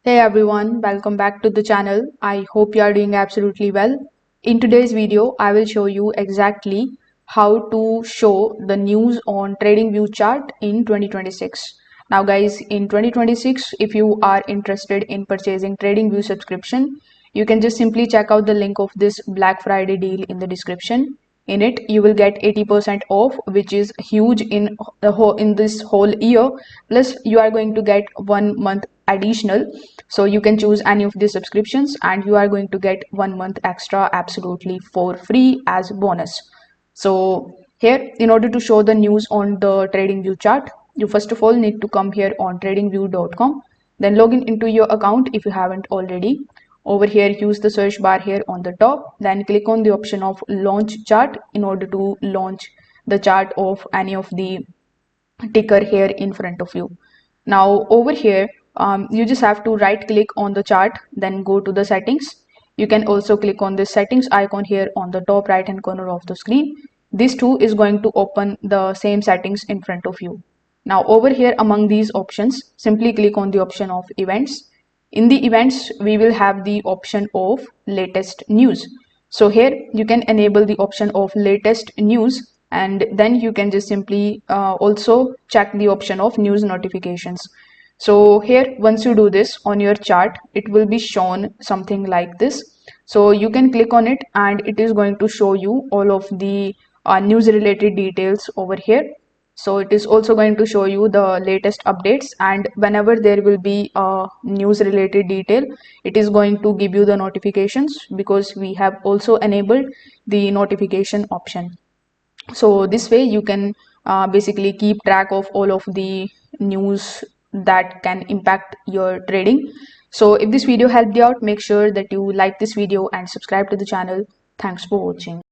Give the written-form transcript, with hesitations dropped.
Hey everyone, welcome back to the channel. I hope you are doing absolutely well. In today's video, I will show you exactly how to show the news on TradingView chart in 2026. Now guys, in 2026, if you are interested in purchasing TradingView subscription, you can just simply check out the link of this Black Friday deal in the description. In it, you will get 80% off, which is huge in this whole year. Plus, you are going to get 1 month additional, so you can choose any of these subscriptions and you are going to get 1 month extra absolutely for free as bonus. So here, in order to show the news on the TradingView chart, you first of all need to come here on tradingview.com, then log in into your account if you haven't already. Over here, use the search bar here on the top, then click on the option of launch chart in order to launch the chart of any of the ticker here in front of you. Now over here, you just have to right click on the chart, then go to the settings. You can also click on this settings icon here on the top right hand corner of the screen. This too is going to open the same settings in front of you. Now over here among these options, simply click on the option of events. In the events, we will have the option of latest news. So here you can enable the option of latest news, and then you can just simply also check the option of news notifications. So here, once you do this on your chart, it will be shown something like this. So you can click on it and it is going to show you all of the news related details over here. So it is also going to show you the latest updates, and whenever there will be a news related detail, it is going to give you the notifications because we have also enabled the notification option. So this way you can basically keep track of all of the news that can impact your trading. So if this video helped you out, make sure that you like this video and subscribe to the channel. Thanks for watching.